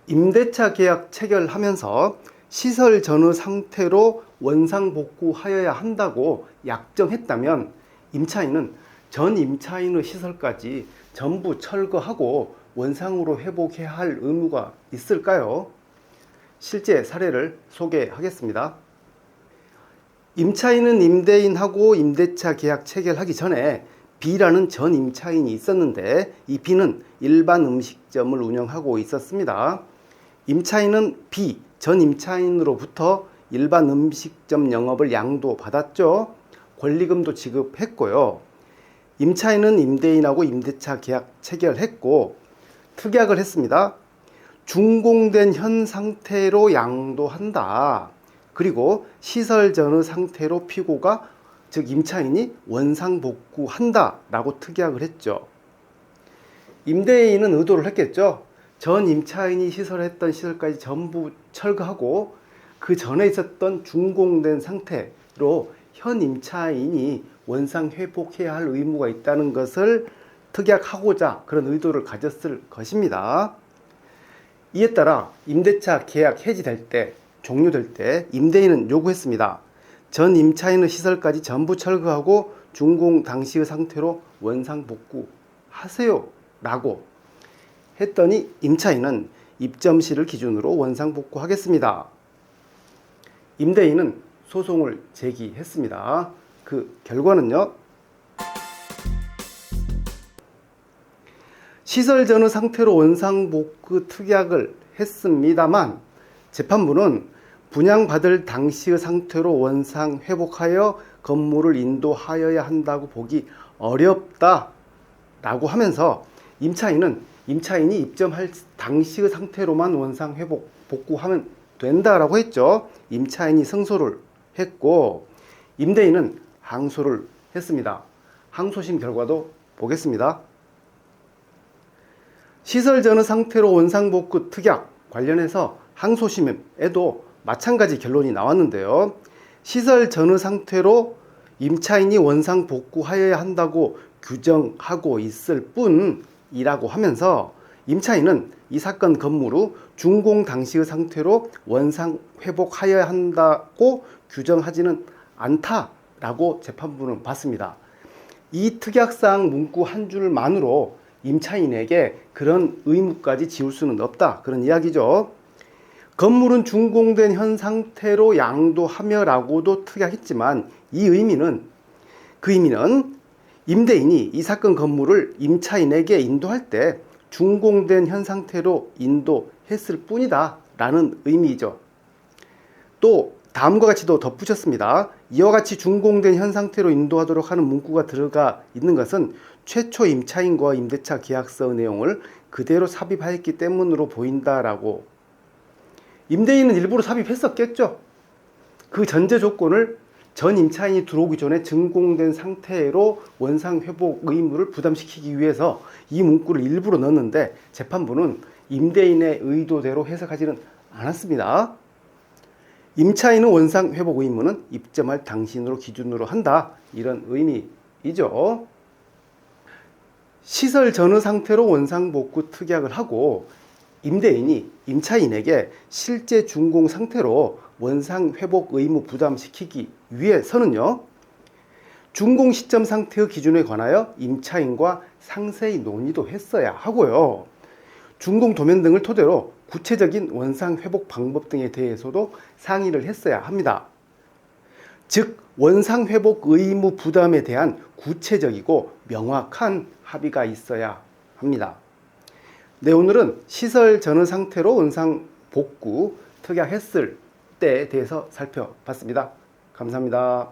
임대차 계약 체결하면서 시설 전후 상태로 원상복구하여야 한다고 약정했다면 임차인은 전 임차인의 시설까지 전부 철거하고 원상으로 회복해야 할 의무가 있을까요? 실제 사례를 소개하겠습니다. 임차인은 임대인하고 임대차 계약 체결하기 전에 B라는 전 임차인이 있었는데 이 B는 일반 음식점을 운영하고 있었습니다. 임차인은 B 전 임차인으로부터 일반 음식점 영업을 양도받았죠. 권리금도 지급했고요. 임차인은 임대인하고 임대차 계약 체결했고 특약을 했습니다. 준공된 현 상태로 양도한다. 그리고 시설 전의 상태로 피고가 즉 임차인이 원상복구한다 라고 특약을 했죠. 임대인은 의도를 했겠죠. 전 임차인이 시설했던 시설까지 전부 철거하고 그 전에 있었던 준공된 상태로 현 임차인이 원상 회복해야 할 의무가 있다는 것을 특약하고자 그런 의도를 가졌을 것입니다. 이에 따라 임대차 계약 해지될 때, 종료될 때 임대인은 요구했습니다. 전 임차인의 시설까지 전부 철거하고 준공 당시의 상태로 원상 복구하세요 라고 했더니 임차인은 입점시를 기준으로 원상 복구하겠습니다. 임대인은 소송을 제기했습니다. 그 결과는요. 시설 전의 상태로 원상 복구 특약을 했습니다만 재판부는 분양받을 당시의 상태로 원상 회복하여 건물을 인도하여야 한다고 보기 어렵다 라고 하면서 임차인이 입점할 당시의 상태로만 원상 회복 복구하면 된다라고 했죠. 임차인이 승소를 했고 임대인은 항소를 했습니다. 항소심 결과도 보겠습니다. 시설 전의 상태로 원상 복구 특약 관련해서 항소심에도 마찬가지 결론이 나왔는데요. 시설 전의 상태로 임차인이 원상 복구하여야 한다고 규정하고 있을 뿐이라고 하면서 임차인은 이 사건 건물의 준공 당시의 상태로 원상 회복하여야 한다고 규정하지는 않다라고 재판부는 봤습니다. 이 특약사항 문구 한 줄만으로 임차인에게 그런 의무까지 지울 수는 없다. 그런 이야기죠. 건물은 준공된 현 상태로 양도하며 라고도 특약했지만 그 의미는 임대인이 이 사건 건물을 임차인에게 인도할 때 준공된 현 상태로 인도했을 뿐이다 라는 의미죠. 또 다음과 같이도 덧붙였습니다. 이와 같이 준공된 현 상태로 인도하도록 하는 문구가 들어가 있는 것은 최초 임차인과 임대차 계약서의 내용을 그대로 삽입하였기 때문으로 보인다라고. 임대인은 일부러 삽입했었겠죠. 그 전제 조건을 전 임차인이 들어오기 전에 준공된 상태로 원상 회복 의무를 부담시키기 위해서 이 문구를 일부러 넣었는데 재판부는 임대인의 의도대로 해석하지는 않았습니다. 임차인의 원상 회복 의무는 입점할 당신으로 기준으로 한다. 이런 의미이죠. 시설 전의 상태로 원상 복구 특약을 하고 임대인이 임차인에게 실제 준공 상태로 원상 회복 의무 부담시키기 위해서는요. 준공 시점 상태의 기준에 관하여 임차인과 상세히 논의도 했어야 하고요. 준공 도면 등을 토대로 구체적인 원상 회복 방법 등에 대해서도 상의를 했어야 합니다. 즉 원상 회복 의무 부담에 대한 구체적이고 명확한 합의가 있어야 합니다. 네, 오늘은 시설 전의 상태로 원상 복구 특약했을 때에 대해서 살펴봤습니다. 감사합니다.